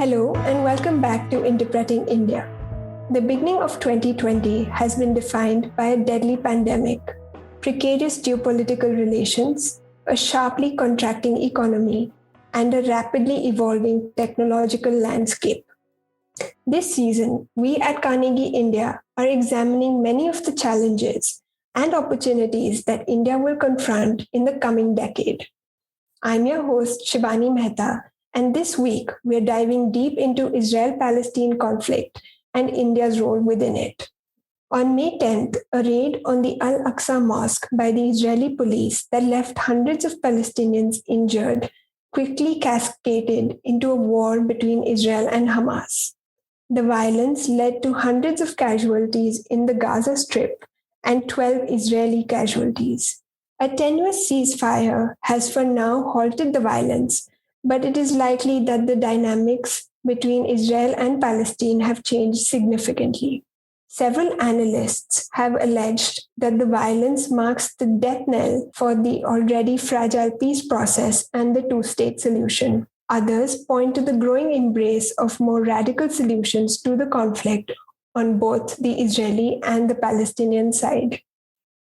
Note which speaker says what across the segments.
Speaker 1: Hello and welcome back to Interpreting India. The beginning of 2020 has been defined by a deadly pandemic, precarious geopolitical relations, a sharply contracting economy, and a rapidly evolving technological landscape. This season, we at Carnegie India are examining many of the challenges and opportunities that India will confront in the coming decade. I'm your host, Shivani Mehta, and this week we're diving deep into Israel-Palestine conflict and India's role within it. On May 10th, a raid on the Al-Aqsa Mosque by the Israeli police that left hundreds of Palestinians injured quickly cascaded into a war between Israel and Hamas. The violence led to hundreds of casualties in the Gaza Strip and 12 Israeli casualties. A tenuous ceasefire has for now halted the violence, but it is likely that the dynamics between Israel and Palestine have changed significantly. Several analysts have alleged that the violence marks the death knell for the already fragile peace process and the two-state solution. Others point to the growing embrace of more radical solutions to the conflict on both the Israeli and the Palestinian side.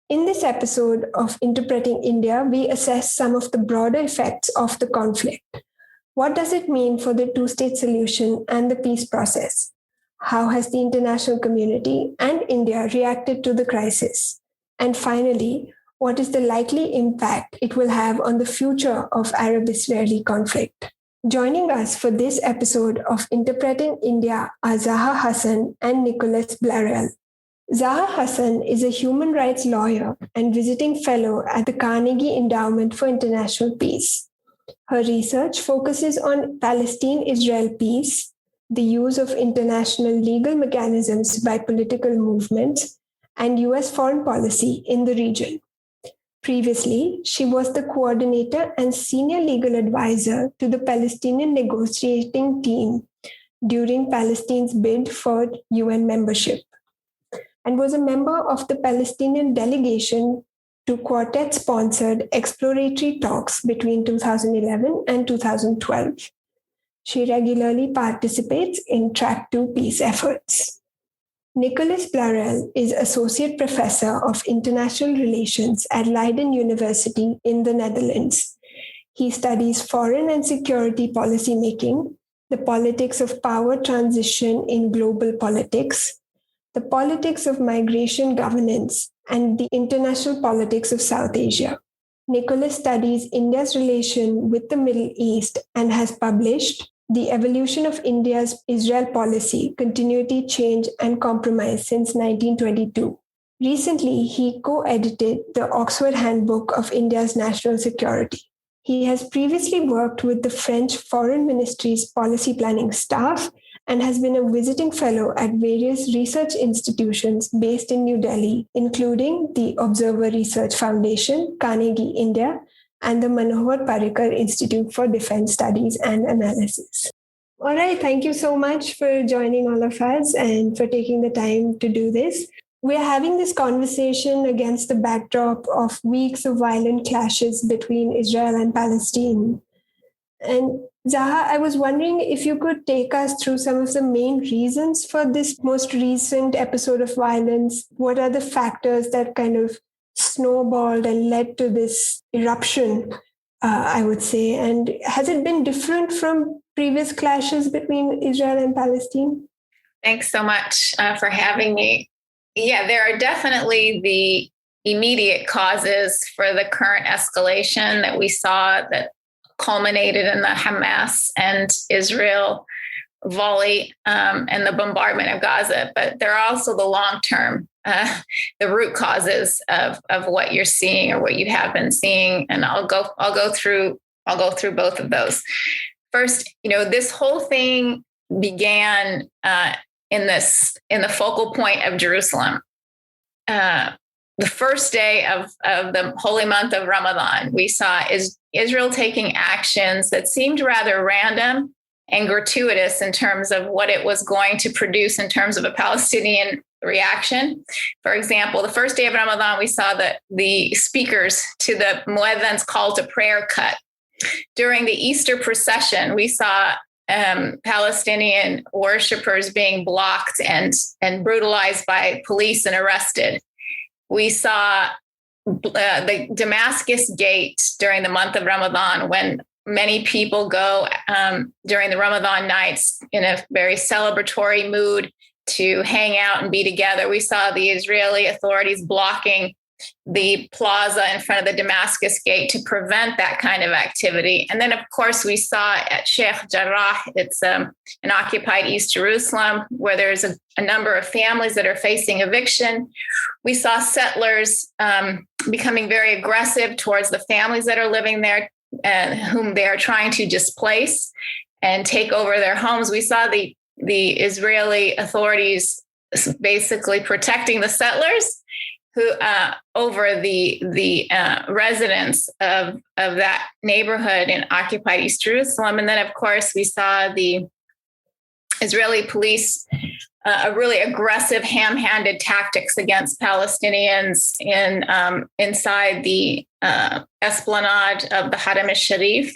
Speaker 1: In this episode of Interpreting India, we assess some of the broader effects of the conflict. What does it mean for the two-state solution and the peace process? How has the international community and India reacted to the crisis? And finally, what is the likely impact it will have on the future of Arab-Israeli conflict? Joining us for this episode of Interpreting India are Zaha Hassan and Nicolas Blarel. Zaha Hassan is a human rights lawyer and visiting fellow at the Carnegie Endowment for International Peace. Her research focuses on Palestine-Israel peace, the use of international legal mechanisms by political movements, and US foreign policy in the region. Previously, she was the coordinator and senior legal advisor to the Palestinian negotiating team during Palestine's bid for UN membership, and was a member of the Palestinian delegation to Quartet-sponsored exploratory talks between 2011 and 2012. She regularly participates in Track 2 peace efforts. Nicolas Blarel is Associate Professor of International Relations at Leiden University in the Netherlands. He studies foreign and security policymaking, the politics of power transition in global politics, the politics of migration governance, and the international politics of South Asia. Nicolas studies India's relation with the Middle East and has published The Evolution of India's Israel Policy, Continuity, Change, and Compromise since 1922. Recently, he co-edited the Oxford Handbook of India's National Security. He has previously worked with the French Foreign Ministry's policy planning staff and has been a visiting fellow at various research institutions based in New Delhi, including the Observer Research Foundation, Carnegie India, and the Manohar Parrikar Institute for Defense Studies and Analysis. All right, thank you so much for joining all of us and for taking the time to do this. We're having this conversation against the backdrop of weeks of violent clashes between Israel and Palestine. And Zaha, I was wondering if you could take us through some of the main reasons for this most recent episode of violence. What are the factors that kind of snowballed and led to this eruption, I would say? And has it been different from previous clashes between Israel and Palestine?
Speaker 2: Thanks so much for having me. Yeah, there are definitely the immediate causes for the current escalation that we saw that culminated in the Hamas and Israel volley and the bombardment of Gaza. But there are also the long-term, the root causes of what you're seeing or what you have been seeing. And I'll go through both of those. First, this whole thing began in the focal point of Jerusalem. The first day of the holy month of Ramadan, we saw Israel taking actions that seemed rather random and gratuitous in terms of what it was going to produce in terms of a Palestinian reaction. For example, the first day of Ramadan, we saw that the speakers to the Muedhin's call to prayer cut. During the Easter procession, we saw Palestinian worshipers being blocked and brutalized by police and arrested. We saw the Damascus Gate during the month of Ramadan, when many people go during the Ramadan nights in a very celebratory mood to hang out and be together. We saw the Israeli authorities blocking the plaza in front of the Damascus Gate to prevent that kind of activity. And then, of course, we saw at Sheikh Jarrah, it's in occupied East Jerusalem, where there's a number of families that are facing eviction. We saw settlers becoming very aggressive towards the families that are living there, whom they are trying to displace and take over their homes. We saw the Israeli authorities basically protecting the settlers who over the residents of that neighborhood in occupied East Jerusalem. And then, of course, we saw the Israeli police a really aggressive, ham-handed tactics against Palestinians inside the esplanade of the Haram al-Sharif,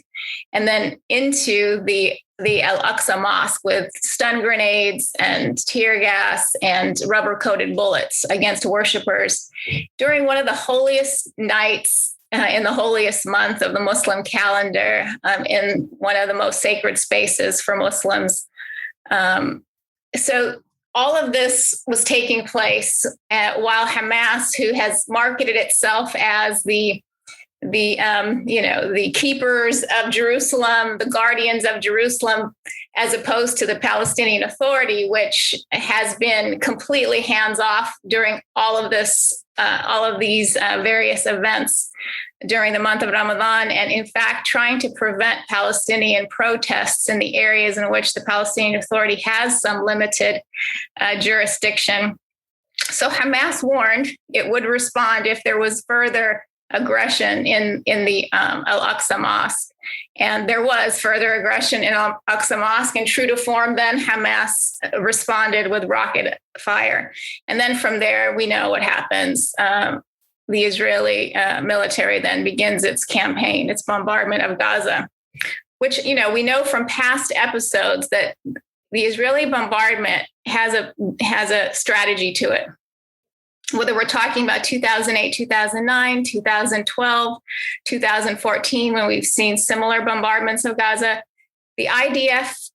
Speaker 2: and then into the Al-Aqsa Mosque with stun grenades and tear gas and rubber-coated bullets against worshipers during one of the holiest nights in the holiest month of the Muslim calendar, in one of the most sacred spaces for Muslims. So all of this was taking place while Hamas, who has marketed itself as the keepers of Jerusalem, the guardians of Jerusalem, as opposed to the Palestinian Authority, which has been completely hands off during all of these various events during the month of Ramadan, and in fact trying to prevent Palestinian protests in the areas in which the Palestinian Authority has some limited jurisdiction. So Hamas warned it would respond if there was further aggression in the Al-Aqsa Mosque. And there was further aggression in Al-Aqsa Mosque, and true to form, then Hamas responded with rocket fire. And then from there, we know what happens. The Israeli military then begins its campaign, its bombardment of Gaza, which, we know from past episodes that the Israeli bombardment has a strategy to it. Whether we're talking about 2008, 2009, 2012, 2014, when we've seen similar bombardments of Gaza, the IDF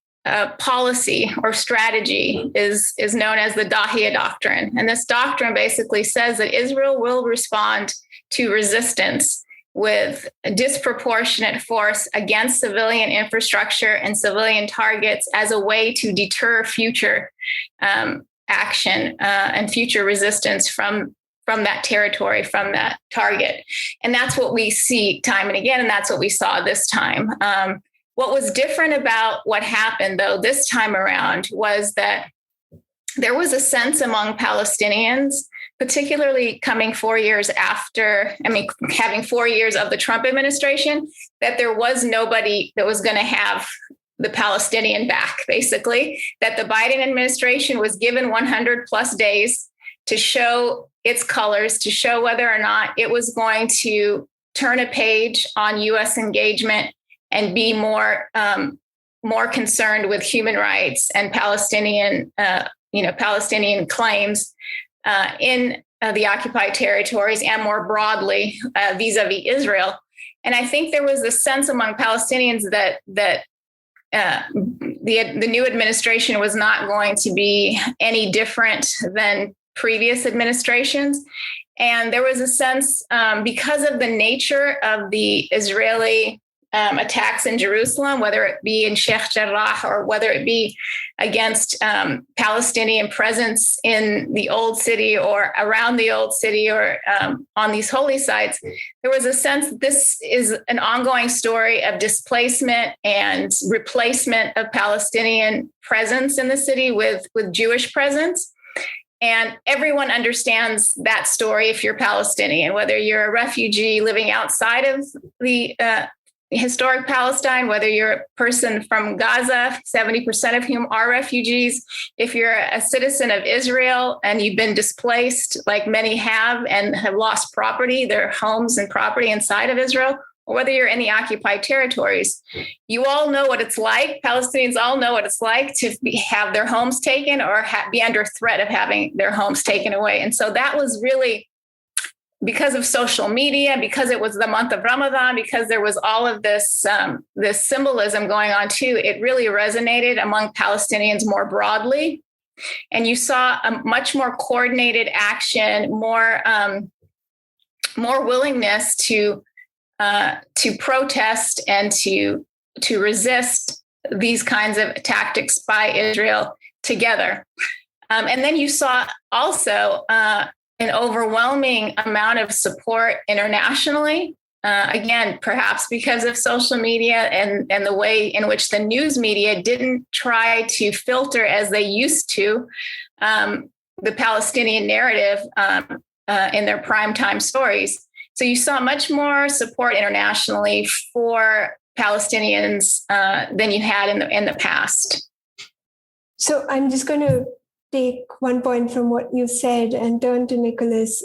Speaker 2: policy or strategy is known as the Dahiya Doctrine. And this doctrine basically says that Israel will respond to resistance with a disproportionate force against civilian infrastructure and civilian targets as a way to deter future action and future resistance from that territory, from that target. And that's what we see time and again. And that's what we saw this time. What was different about what happened, though, this time around was that there was a sense among Palestinians, particularly coming 4 years after, having 4 years of the Trump administration, that there was nobody that was going to have the Palestinian back, basically, that the Biden administration was given 100 plus days to show its colors, to show whether or not it was going to turn a page on U.S. engagement and be more concerned with human rights and Palestinian claims in the occupied territories and more broadly vis-a-vis Israel. And I think there was a sense among Palestinians that the new administration was not going to be any different than previous administrations. And there was a sense, because of the nature of the Israeli attacks in Jerusalem, whether it be in Sheikh Jarrah or whether it be against Palestinian presence in the old city or around the old city or on these holy sites, there was a sense that this is an ongoing story of displacement and replacement of Palestinian presence in the city with Jewish presence. And everyone understands that story if you're Palestinian, whether you're a refugee living outside of the historic Palestine, whether you're a person from Gaza, 70% of whom are refugees, if you're a citizen of Israel and you've been displaced, like many have, and have lost property, their homes and property inside of Israel, or whether you're in the occupied territories, you all know what it's like. Palestinians all know what it's like to have their homes taken or be under threat of having their homes taken away. And so that was really, because of social media, because it was the month of Ramadan, because there was all of this this symbolism going on too, it really resonated among Palestinians more broadly. And you saw a much more coordinated action, more willingness to protest and to resist these kinds of tactics by Israel together. And then you saw also an overwhelming amount of support internationally. Again, perhaps because of social media and the way in which the news media didn't try to filter as they used to the Palestinian narrative in their primetime stories. So you saw much more support internationally for Palestinians than you had in the past.
Speaker 1: So I'm just going to take one point from what you said and turn to Nicolas.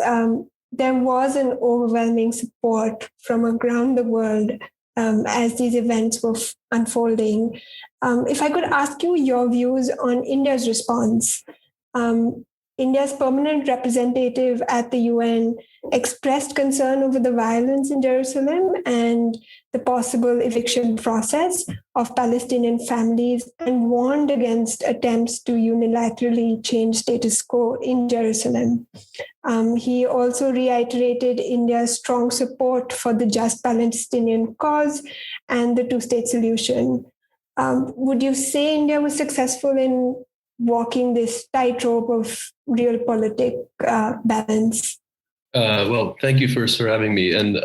Speaker 1: There was an overwhelming support from around the world as these events were unfolding. If I could ask you your views on India's response. India's permanent representative at the UN expressed concern over the violence in Jerusalem and the possible eviction process of Palestinian families and warned against attempts to unilaterally change status quo in Jerusalem. He also reiterated India's strong support for the just Palestinian cause and the two-state solution. Would you say India was successful in walking this tightrope of realpolitik balance?
Speaker 3: Well, thank you first for having me, and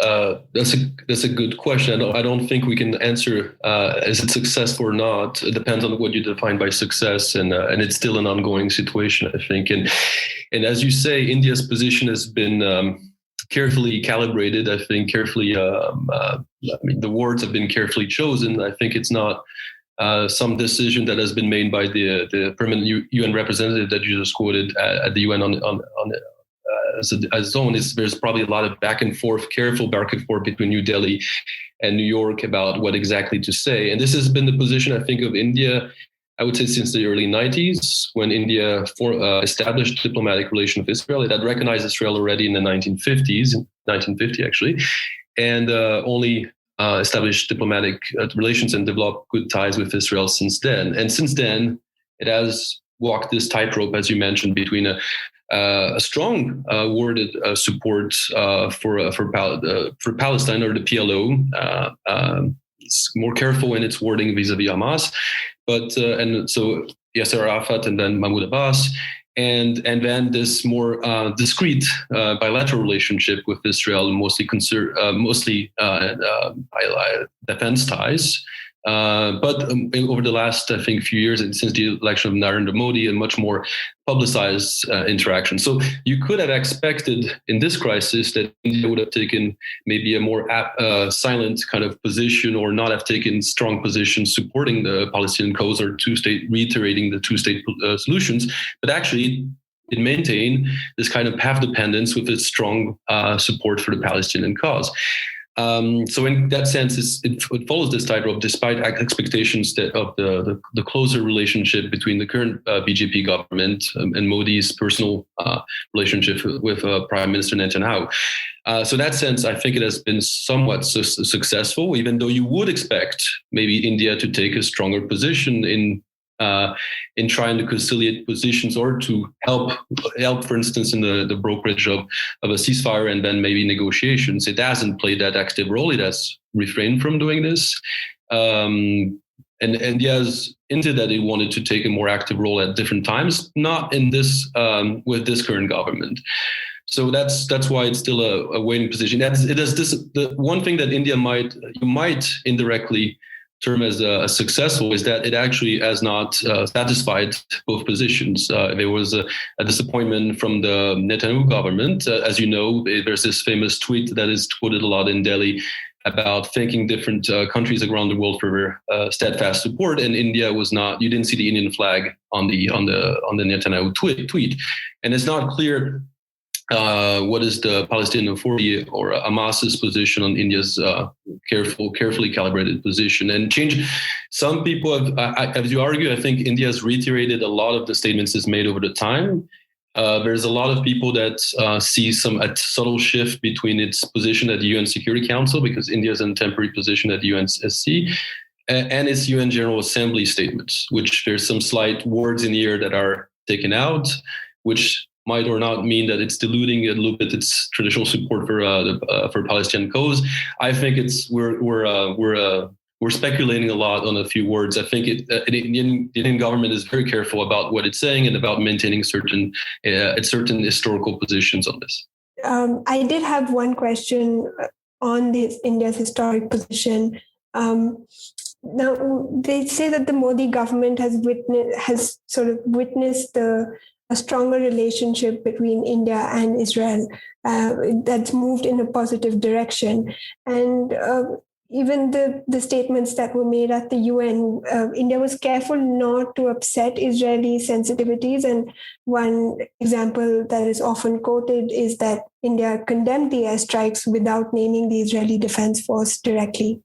Speaker 3: that's a good question. I don't think we can answer is it successful or not. It depends on what you define by success, and it's still an ongoing situation, I think. And as you say, India's position has been carefully calibrated. I think carefully. The words have been carefully chosen. I think it's not some decision that has been made by the permanent UN representative that you just quoted at the UN as zone. There's probably a lot of careful back and forth between New Delhi and New York about what exactly to say. And this has been the position, I think, of India, I would say, since the early 90s, when India established diplomatic relations with Israel. It had recognized Israel already in the 1950 actually, and only established diplomatic relations and developed good ties with Israel since then. And since then, it has walked this tightrope, as you mentioned, between a strong worded support for Palestine, or the PLO. It's more careful in its wording vis-a-vis Hamas, but and so Yasser Arafat and then Mahmoud Abbas, and then this more discreet bilateral relationship with Israel, mostly defense ties. But over the last, I think, few years, and since the election of Narendra Modi, a much more publicized interaction. So you could have expected in this crisis that India would have taken maybe a more silent kind of position, or not have taken strong positions supporting the Palestinian cause or reiterating the two-state solutions, but actually it maintained this kind of path dependence with its strong support for the Palestinian cause. So in that sense, it follows this tightrope, despite expectations of the closer relationship between the current BJP government and Modi's personal relationship with Prime Minister Netanyahu. So in that sense, I think it has been somewhat successful, even though you would expect maybe India to take a stronger position in trying to conciliate positions, or to help, for instance, in the brokerage of a ceasefire and then maybe negotiations. It hasn't played that active role. It has refrained from doing this. And yes, into that, it wanted to take a more active role at different times, not in this with this current government. So that's why it's still a waiting position. The one thing that India might indirectly term as successful is that it actually has not satisfied both positions. There was a disappointment from the Netanyahu government. As you know, there's this famous tweet that is quoted a lot in Delhi about thanking different countries around the world for their steadfast support, and India was not. You didn't see the Indian flag on the Netanyahu tweet, and it's not clear what is the Palestinian Authority or Hamas's position on India's carefully calibrated position, and change. Some people have, as you argue, I think India has reiterated a lot of the statements it's made over the time. There's a lot of people that see a subtle shift between its position at the UN Security Council, because India is in a temporary position at the UNSC, and its UN General Assembly statements, which there's some slight words in here that are taken out, which might or not mean that it's diluting a little bit its traditional support for Palestinian cause. I think we're speculating a lot on a few words. I think the Indian government is very careful about what it's saying and about maintaining certain historical positions on this.
Speaker 1: I did have one question on India's historic position. Now, they say that the Modi government has sort of witnessed a stronger relationship between India and Israel that's moved in a positive direction. And even the statements that were made at the UN, India was careful not to upset Israeli sensitivities. And one example that is often quoted is that India condemned the airstrikes without naming the Israeli Defense Force directly.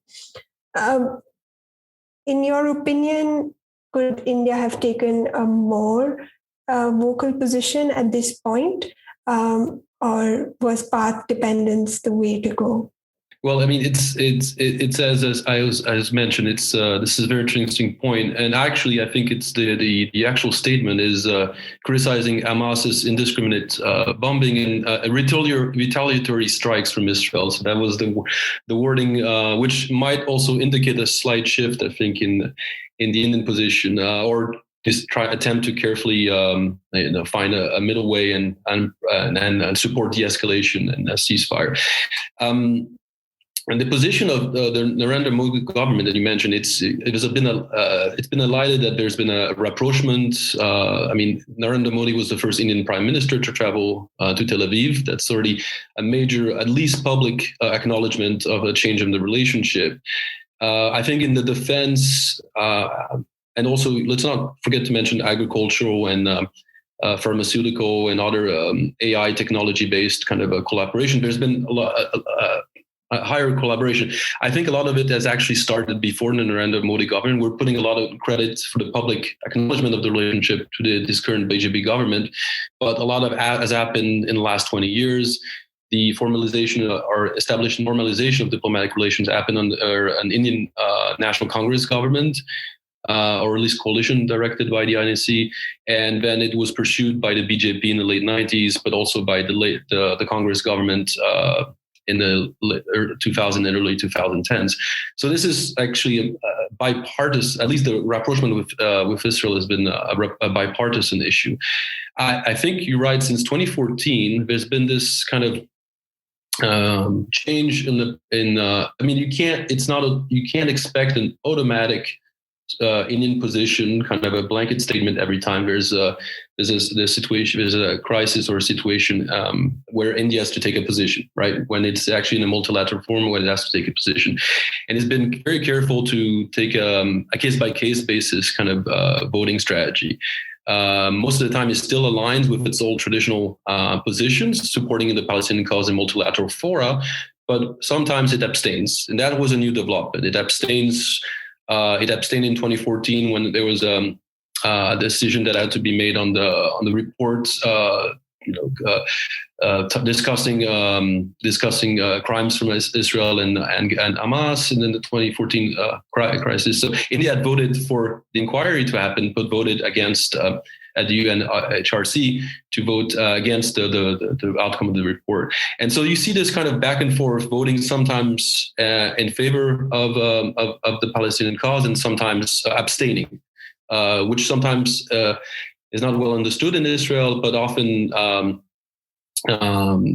Speaker 1: In your opinion, could India have taken a more vocal position at this point, or was path dependence the way to go?
Speaker 3: Well, I mean, it's as I mentioned, this is a very interesting point, and actually, I think it's the actual statement is criticizing Hamas's indiscriminate bombing and retaliatory strikes from Israel. So that was the wording, which might also indicate a slight shift, I think, in the Indian position, or just attempt to carefully find a middle way and support de-escalation and a ceasefire. And the position of the Narendra Modi government that you mentioned, it's been highlighted that there's been a rapprochement. I mean, Narendra Modi was the first Indian prime minister to travel to Tel Aviv. That's already a major, at least public acknowledgement of a change in the relationship. I think in the defense, and also let's not forget to mention agricultural and pharmaceutical and other AI technology-based kind of a collaboration. There's been a higher collaboration. I think a lot of it has actually started before the Narendra Modi government. We're putting a lot of credit for the public acknowledgement of the relationship to this current BJP government, but a lot of has happened in the last 20 years. The formalization or established normalization of diplomatic relations happened under an Indian National Congress government, or at least coalition directed by the INC, and then it was pursued by the BJP in the late 90s, but also by the Congress government in the 2000 and early 2010s. So this is actually a bipartisan, at least the rapprochement with Israel has been a bipartisan issue. I think you're right. Since 2014, there's been this kind of change I mean, you can't expect an automatic Indian position, kind of a blanket statement every time there's a crisis or a situation where India has to take a position, right? When it's actually in a multilateral forum where it has to take a position. And it's been very careful to take a case-by-case basis kind of voting strategy. Most of the time it still aligns with its old traditional positions, supporting the Palestinian cause in multilateral fora, but sometimes it abstains. And that was a new development. It abstained in 2014 when there was a decision that had to be made on the reports, discussing crimes from Israel and Hamas, and then the 2014 crisis. So India had voted for the inquiry to happen, but voted against at the UN HRC to vote against the outcome of the report. And so you see this kind of back and forth voting, sometimes in favor of the Palestinian cause and sometimes abstaining, which sometimes is not well understood in Israel, but often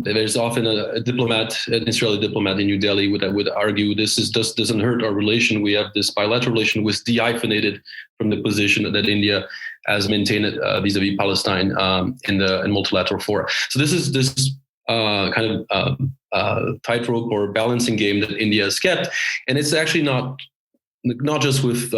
Speaker 3: there's often an Israeli diplomat in New Delhi would argue this doesn't hurt our relation. We have this bilateral relation was de-hyphenated from the position that India has maintained vis-a-vis Palestine in multilateral fora. So this is this kind of tightrope or balancing game that India has kept, and it's actually not just with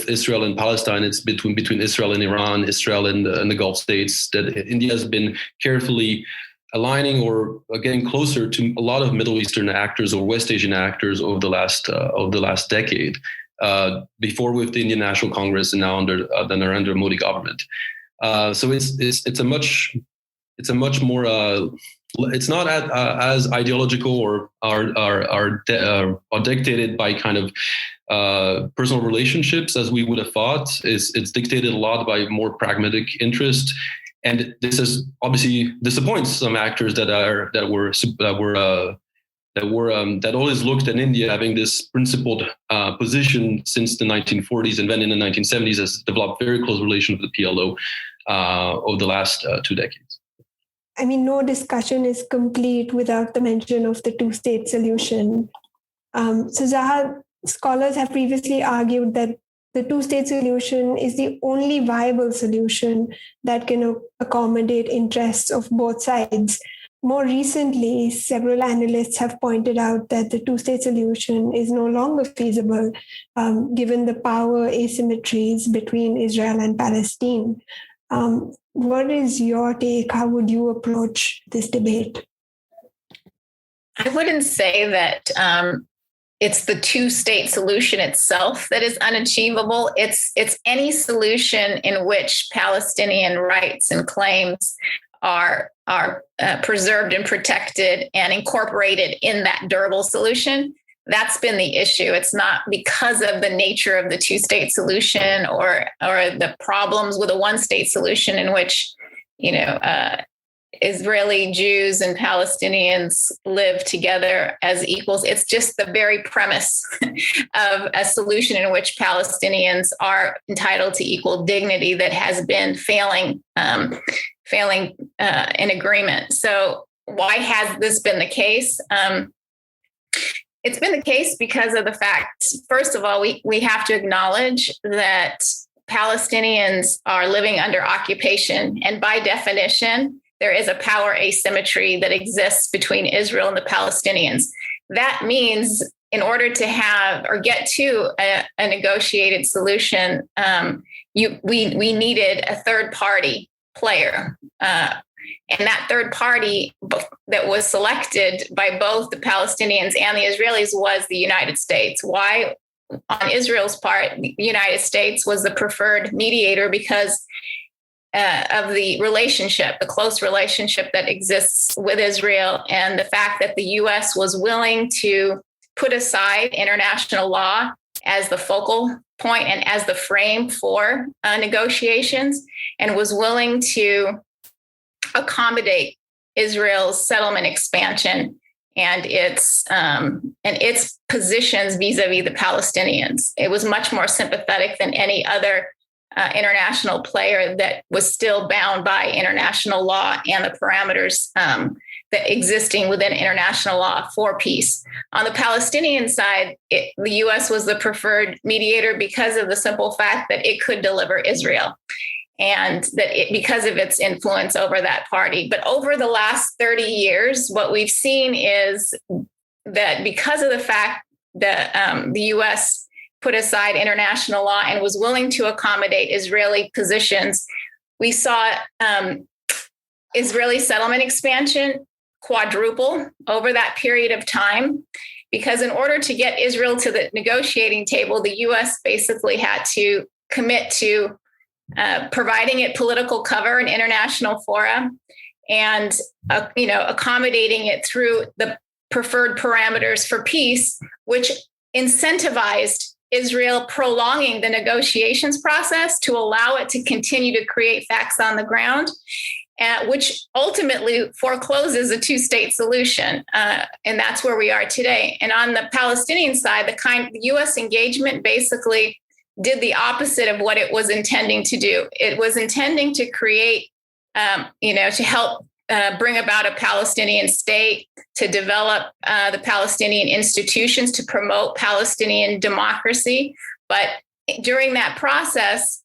Speaker 3: Israel and Palestine. It's between Israel and Iran, Israel and the Gulf states, that India has been carefully aligning or getting closer to a lot of Middle Eastern actors or West Asian actors over the last decade. Before with the Indian National Congress and now under the Narendra Modi government. So it's a much more it's not as ideological or are dictated by kind of personal relationships as we would have thought. It's dictated a lot by more pragmatic interest, and this is obviously disappoints some actors that always looked at India having this principled position since the 1940s, and then in the 1970s has developed very close relations with the PLO over the last 2 decades.
Speaker 1: I mean, no discussion is complete without the mention of the two-state solution. So Zaha, scholars have previously argued that the two-state solution is the only viable solution that can accommodate interests of both sides. More recently, several analysts have pointed out that the two-state solution is no longer feasible, given the power asymmetries between Israel and Palestine. What is your take? How would you approach this debate?
Speaker 2: I wouldn't say that it's the two-state solution itself that is unachievable. It's any solution in which Palestinian rights and claims are preserved and protected and incorporated in that durable solution. That's been the issue. It's not because of the nature of the two-state solution or the problems with a one-state solution in which, Israeli Jews and Palestinians live together as equals. It's just the very premise of a solution in which Palestinians are entitled to equal dignity that has been failing in agreement. So why has this been the case? It's been the case because of the fact, first of all, we have to acknowledge that Palestinians are living under occupation. And by definition, there is a power asymmetry that exists between Israel and the Palestinians. That means in order to have or get to a negotiated solution, we needed a third party player. And that third party that was selected by both the Palestinians and the Israelis was the United States. Why? On Israel's part, the United States was the preferred mediator because of the relationship, the close relationship that exists with Israel, and the fact that the U.S. was willing to put aside international law as the focal point and as the frame for negotiations, and was willing to accommodate Israel's settlement expansion and its positions vis-a-vis the Palestinians. It was much more sympathetic than any other international player that was still bound by international law and the parameters that existing within international law for peace. On the Palestinian side, the U.S. was the preferred mediator because of the simple fact that it could deliver Israel, and that because of its influence over that party. But over the last 30 years, what we've seen is that because of the fact that the U.S. put aside international law and was willing to accommodate Israeli positions, we saw Israeli settlement expansion quadruple over that period of time. Because in order to get Israel to the negotiating table, the U.S. basically had to commit to providing it political cover in international fora and accommodating it through the preferred parameters for peace, which incentivized Israel prolonging the negotiations process to allow it to continue to create facts on the ground, which ultimately forecloses a two-state solution. And that's where we are today. And on the Palestinian side, the U.S. engagement basically did the opposite of what it was intending to do. It was intending to create, to help bring about a Palestinian state, to develop the Palestinian institutions, to promote Palestinian democracy. But during that process,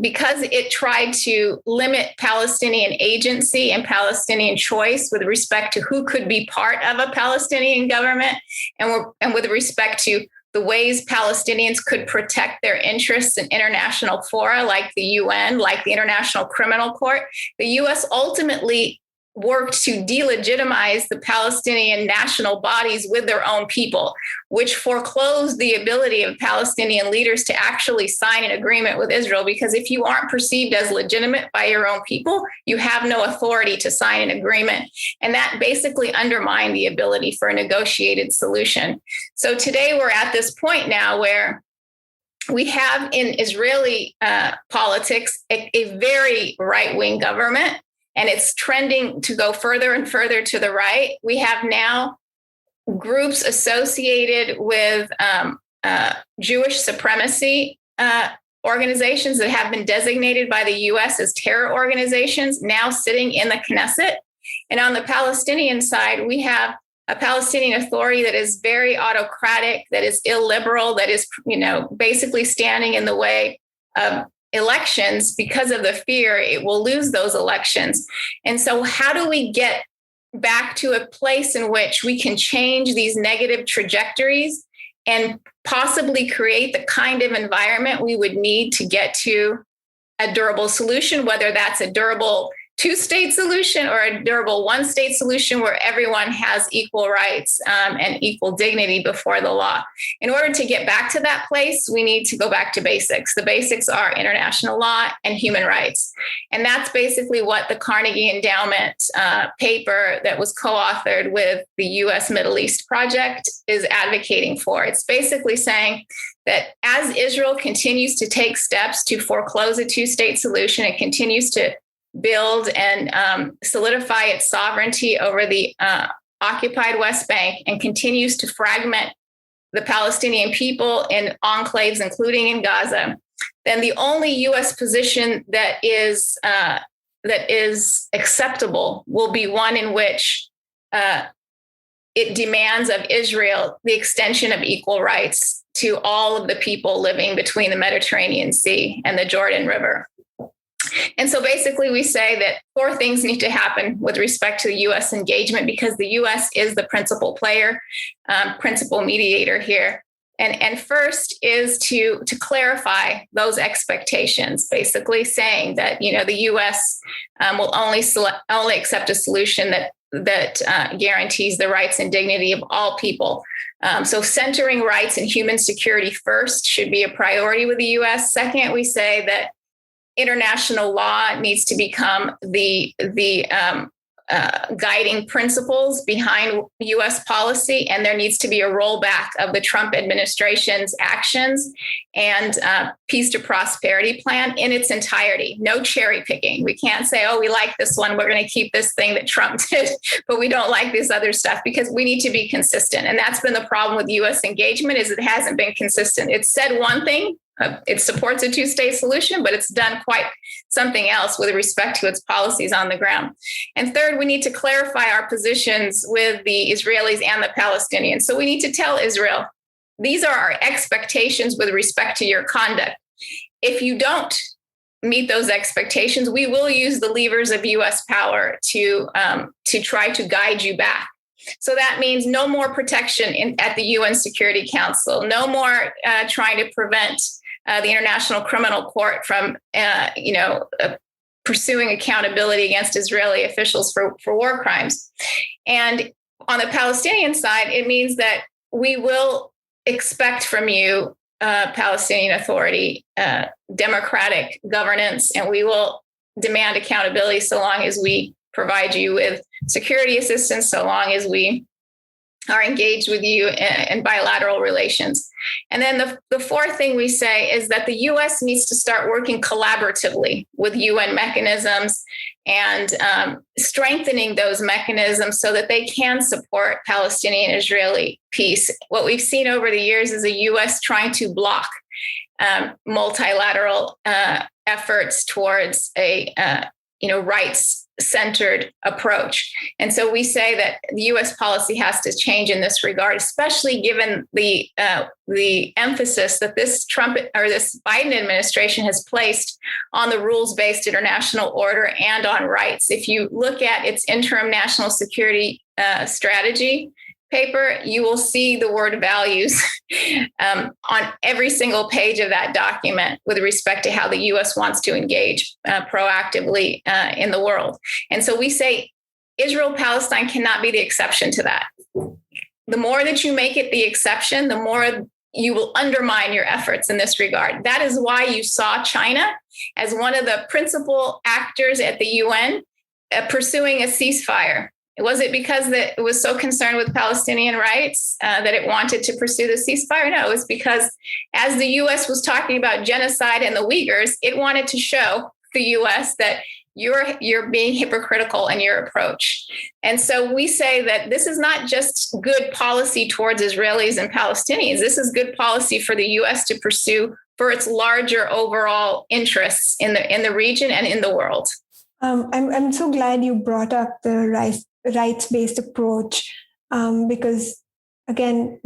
Speaker 2: because it tried to limit Palestinian agency and Palestinian choice with respect to who could be part of a Palestinian government, and with respect to the ways Palestinians could protect their interests in international fora like the UN, like the International Criminal Court, the U.S. ultimately worked to delegitimize the Palestinian national bodies with their own people, which foreclosed the ability of Palestinian leaders to actually sign an agreement with Israel. Because if you aren't perceived as legitimate by your own people, you have no authority to sign an agreement. And that basically undermined the ability for a negotiated solution. So today we're at this point now where we have in Israeli politics a very right-wing government, and it's trending to go further and further to the right. We have now groups associated with Jewish supremacy organizations that have been designated by the US as terror organizations now sitting in the Knesset. And on the Palestinian side, we have a Palestinian Authority that is very autocratic, that is illiberal, that is, basically standing in the way of elections because of the fear it will lose those elections. And so how do we get back to a place in which we can change these negative trajectories and possibly create the kind of environment we would need to get to a durable solution, whether that's a durable two-state solution or a durable one-state solution where everyone has equal rights and equal dignity before the law. In order to get back to that place, we need to go back to basics. The basics are international law and human rights. And that's basically what the Carnegie Endowment paper that was co-authored with the U.S. Middle East Project is advocating for. It's basically saying that as Israel continues to take steps to foreclose a two-state solution, it continues to build and solidify its sovereignty over the occupied West Bank and continues to fragment the Palestinian people in enclaves, including in Gaza, then the only U.S. position that is acceptable will be one in which it demands of Israel the extension of equal rights to all of the people living between the Mediterranean Sea and the Jordan River. And so basically we say that four things need to happen with respect to the U.S. engagement, because the U.S. is the principal player, principal mediator here. And first is to clarify those expectations, basically saying that, the U.S. Will only accept a solution that guarantees the rights and dignity of all people. So centering rights and human security first should be a priority with the U.S. Second, we say that international law needs to become the guiding principles behind U.S. policy, and there needs to be a rollback of the Trump administration's actions and Peace to Prosperity plan in its entirety. No cherry picking. We can't say, oh, we like this one, we're going to keep this thing that Trump did, but we don't like this other stuff, because we need to be consistent. And that's been the problem with U.S. engagement, is it hasn't been consistent. It's said one thing, it supports a two-state solution, but it's done quite something else with respect to its policies on the ground. And third, we need to clarify our positions with the Israelis and the Palestinians. So we need to tell Israel, these are our expectations with respect to your conduct. If you don't meet those expectations, we will use the levers of U.S. power to try to guide you back. So that means no more protection at the UN Security Council, no more trying to prevent the International Criminal Court from, pursuing accountability against Israeli officials for war crimes. And on the Palestinian side, it means that we will expect from you, Palestinian Authority, democratic governance, and we will demand accountability so long as we provide you with security assistance, so long as we are engaged with you in bilateral relations. And then the fourth thing we say is that the U.S. needs to start working collaboratively with UN mechanisms and strengthening those mechanisms so that they can support Palestinian-Israeli peace. What we've seen over the years is the U.S. trying to block multilateral efforts towards a rights-centered approach. And so we say that the U.S. policy has to change in this regard, especially given the emphasis that this Biden administration has placed on the rules-based international order and on rights. If you look at its interim national security strategy paper, you will see the word values on every single page of that document with respect to how the U.S. wants to engage proactively in the world. And so we say Israel-Palestine cannot be the exception to that. The more that you make it the exception, the more you will undermine your efforts in this regard. That is why you saw China as one of the principal actors at the UN pursuing a ceasefire. Was it because it was so concerned with Palestinian rights that it wanted to pursue the ceasefire? No, it was because as the US was talking about genocide and the Uyghurs, it wanted to show the US that you're being hypocritical in your approach. And so we say that this is not just good policy towards Israelis and Palestinians. This is good policy for the US to pursue for its larger overall interests in the region and in the world.
Speaker 1: I'm so glad you brought up the rights-based approach because, again,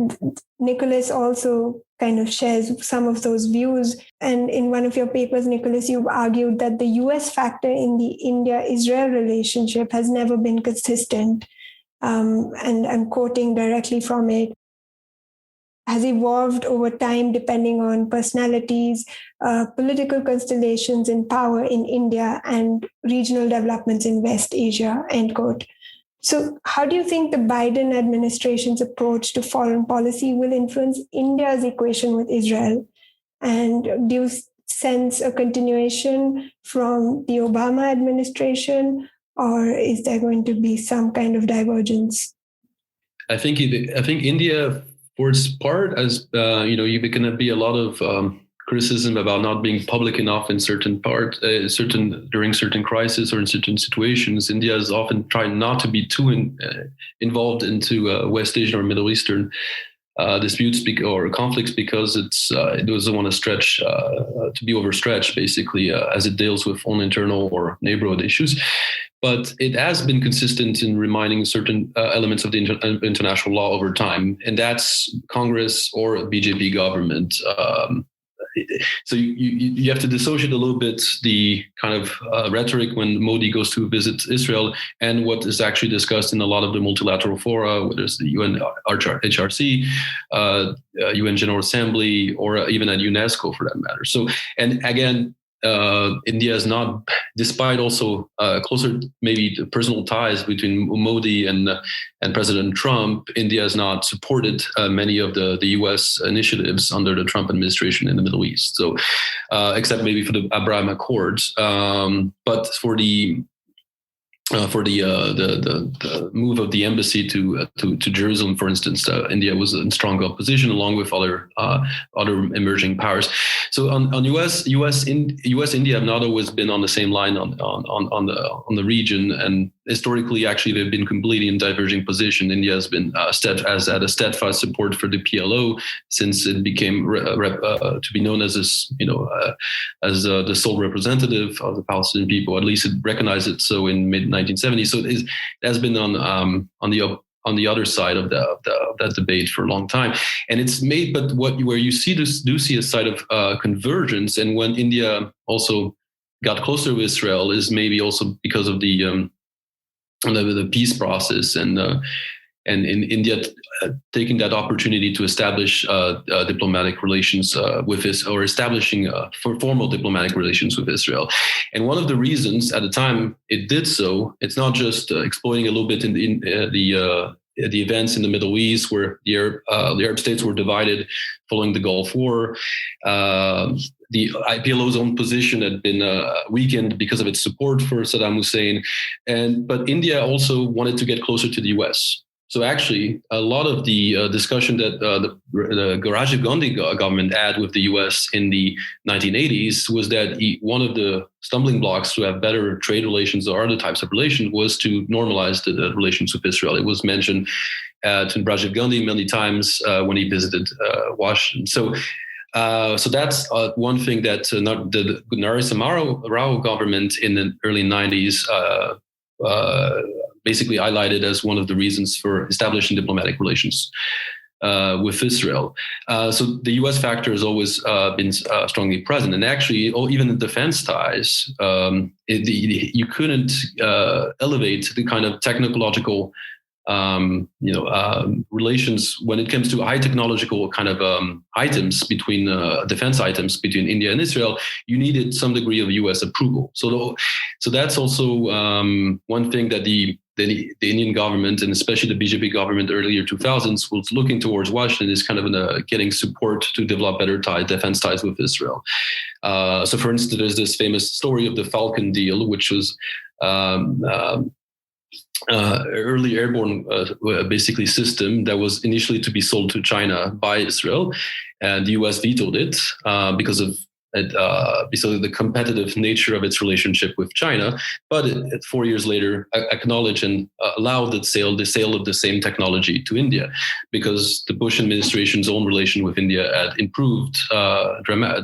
Speaker 1: Nicolas also kind of shares some of those views. And in one of your papers, Nicolas, you've argued that the US factor in the India-Israel relationship has never been consistent. And I'm quoting directly from it. Has evolved over time depending on personalities, political constellations in power in India, and regional developments in West Asia, end quote. So how do you think the Biden administration's approach to foreign policy will influence India's equation with Israel? And do you sense a continuation from the Obama administration, or is there going to be some kind of divergence?
Speaker 3: I think India, for its part, as you're going to be a lot of criticism about not being public enough in during certain crises or in certain situations. India is often trying not to be too involved into West Asian or Middle Eastern disputes or conflicts because it doesn't want to stretch to be overstretched, basically, as it deals with own internal or neighborhood issues. But it has been consistent in reminding certain elements of the international law over time, and that's Congress or BJP government. So you have to dissociate a little bit the kind of rhetoric when Modi goes to visit Israel and what is actually discussed in a lot of the multilateral fora, whether it's the UN HRC, UN General Assembly, or even at UNESCO for that matter. So, and again, India is not, despite also closer maybe personal ties between Modi and President Trump, India has not supported many of the U.S. initiatives under the Trump administration in the Middle East. So, except maybe for the Abraham Accords, but for the move of the embassy to Jerusalem, for instance, India was in strong opposition along with other emerging powers. So on US India have not always been on the same line on the region, and historically actually they've been completely in diverging position. India has been had a steadfast support for the PLO since it became to be known as this, as the sole representative of the Palestinian people. At least it recognized it so in mid 1970s. So it has been on the other side of that debate for a long time, and it's made. But where you do see a side of convergence, and when India also got closer to Israel is maybe also because of the peace process and in India taking that opportunity to establish diplomatic relations with Israel, or establishing formal diplomatic relations with Israel. And one of the reasons at the time it did so, it's not just exploiting a little bit in the events in the Middle East where the Arab states were divided following the Gulf War. The PLO's own position had been weakened because of its support for Saddam Hussein, but India also wanted to get closer to the U.S. So actually, a lot of the discussion that the Rajiv Gandhi government had with the U.S. in the 1980s was that one of the stumbling blocks to have better trade relations or other types of relations was to normalize the relations with Israel. It was mentioned to Rajiv Gandhi many times when he visited Washington. So that's one thing that the Narasimha Rao government in the early 90s basically highlighted as one of the reasons for establishing diplomatic relations with Israel. So the U.S. factor has always been strongly present. And actually, even the defense ties, you couldn't elevate the kind of technological relations when it comes to high technological kind of items between defense items between India and Israel, you needed some degree of U.S. approval. So that's also one thing that the Indian government, and especially the BJP government earlier 2000s, was looking towards Washington is kind of getting support to develop better defense ties with Israel. So for instance, there's this famous story of the Falcon deal, which was early airborne basically system that was initially to be sold to China by Israel, and the U.S. vetoed it because of the competitive nature of its relationship with China. But 4 years later, acknowledged and allowed the sale of the same technology to India, because the Bush administration's own relation with India had improved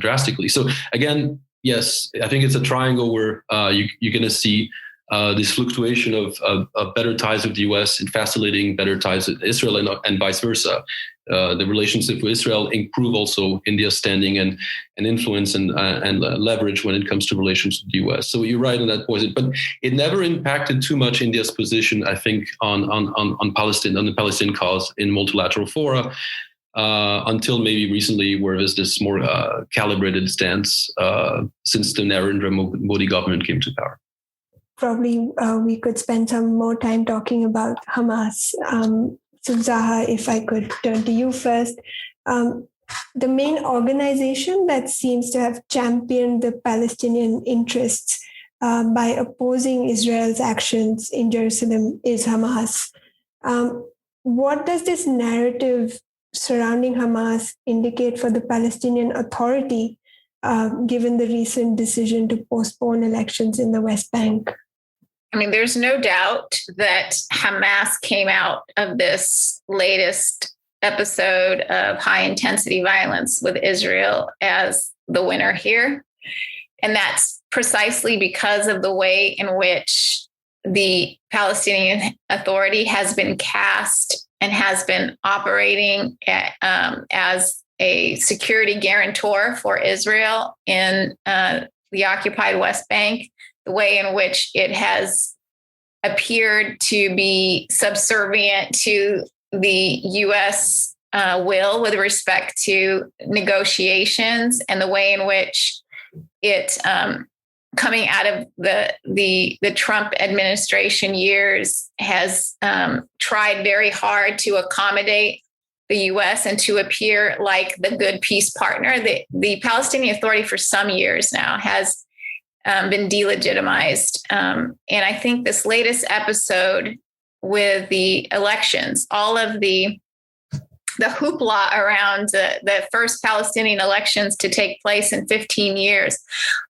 Speaker 3: drastically. So again, yes, I think it's a triangle where you're going to see this fluctuation of better ties with the U.S. and facilitating better ties with Israel and vice versa. The relationship with Israel improve also India's standing and influence and leverage when it comes to relations with the U.S. So you're right on that point, but it never impacted too much India's position, I think, on Palestine, on the Palestinian cause in multilateral fora. Until maybe recently, where there's this more calibrated stance since the Narendra Modi government came to power.
Speaker 1: Probably we could spend some more time talking about Hamas. So Zaha, if I could turn to you first. The main organization that seems to have championed the Palestinian interests by opposing Israel's actions in Jerusalem is Hamas. What does this narrative surrounding Hamas indicate for the Palestinian Authority, given the recent decision to postpone elections in the West Bank?
Speaker 2: I mean, there's no doubt that Hamas came out of this latest episode of high intensity violence with Israel as the winner here. And that's precisely because of the way in which the Palestinian Authority has been cast and has been operating as a security guarantor for Israel in the occupied West Bank, the way in which it has appeared to be subservient to the U.S. Will with respect to negotiations, and the way in which it, coming out of the Trump administration years, has tried very hard to accommodate the U.S. and to appear like the good peace partner. The Palestinian Authority for some years now has been delegitimized. And I think this latest episode with the elections, all of the hoopla around the first Palestinian elections to take place in 15 years,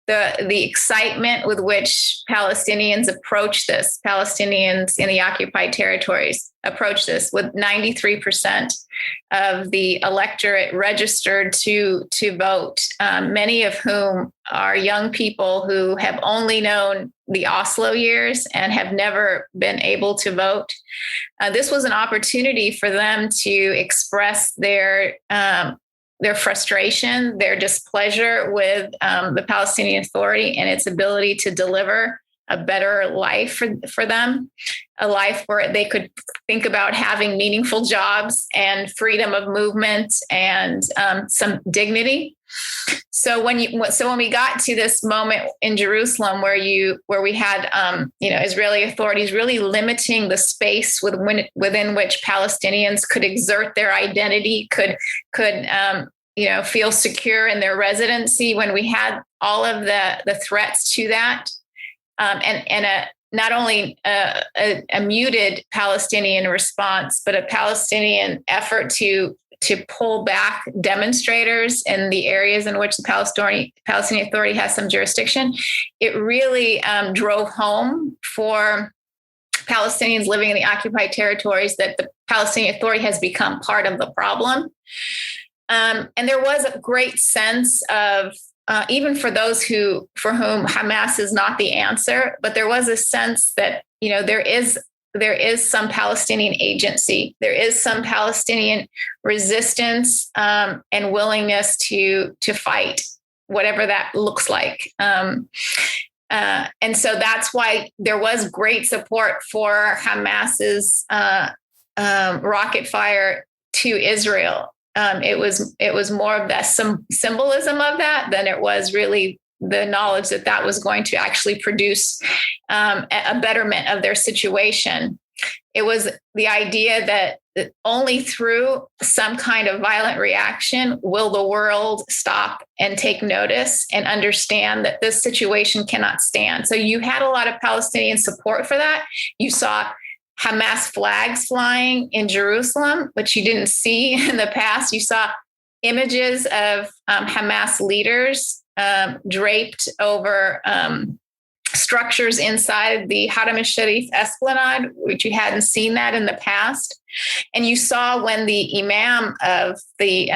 Speaker 2: the excitement with which Palestinians approach this, Palestinians in the occupied territories approach this, with 93% of the electorate registered to vote, many of whom are young people who have only known the Oslo years and have never been able to vote. This was an opportunity for them to express their frustration, their displeasure with the Palestinian Authority and its ability to deliver a better life for them, a life where they could think about having meaningful jobs and freedom of movement and some dignity. So when we got to this moment in Jerusalem where we had Israeli authorities really limiting the space within which Palestinians could exert their identity, could feel secure in their residency, when we had all of the threats to that, and not only a muted Palestinian response, but a Palestinian effort to pull back demonstrators in the areas in which the Palestinian Authority has some jurisdiction, it really drove home for Palestinians living in the occupied territories that the Palestinian Authority has become part of the problem. And there was a great sense of, even for those for whom Hamas is not the answer, but there was a sense that, there is some Palestinian agency, there is some Palestinian resistance and willingness to fight, whatever that looks like. And so that's why there was great support for Hamas's rocket fire to Israel. It was more of that symbolism of that than it was really the knowledge that was going to actually produce a betterment of their situation. It was the idea that only through some kind of violent reaction will the world stop and take notice and understand that this situation cannot stand. So you had a lot of Palestinian support for that. You saw Hamas flags flying in Jerusalem, which you didn't see in the past. You saw images of Hamas leaders draped over structures inside the Haram al-Sharif Esplanade, which you hadn't seen that in the past. And you saw when the imam of the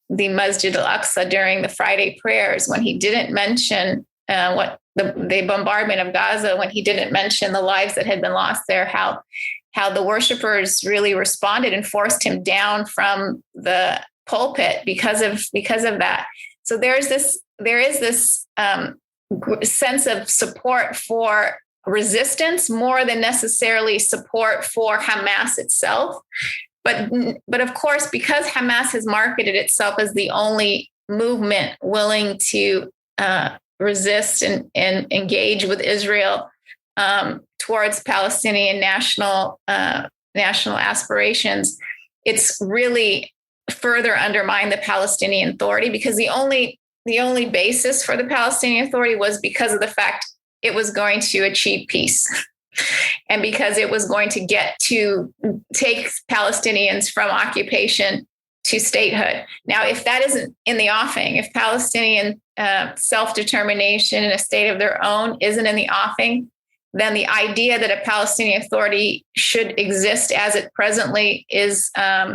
Speaker 2: Masjid al-Aqsa during the Friday prayers, when he didn't mention what the bombardment of Gaza, when he didn't mention the lives that had been lost there, how the worshipers really responded and forced him down from the pulpit because of that. So there is this sense of support for resistance more than necessarily support for Hamas itself. But of course, because Hamas has marketed itself as the only movement willing to resist and engage with Israel towards Palestinian national aspirations, it's really further undermined the Palestinian Authority, because the only basis for the Palestinian Authority was because of the fact it was going to achieve peace and because it was going to get to take Palestinians from occupation to statehood. Now, if that isn't in the offing, if Palestinian self-determination in a state of their own isn't in the offing, then the idea that a Palestinian Authority should exist as it presently is at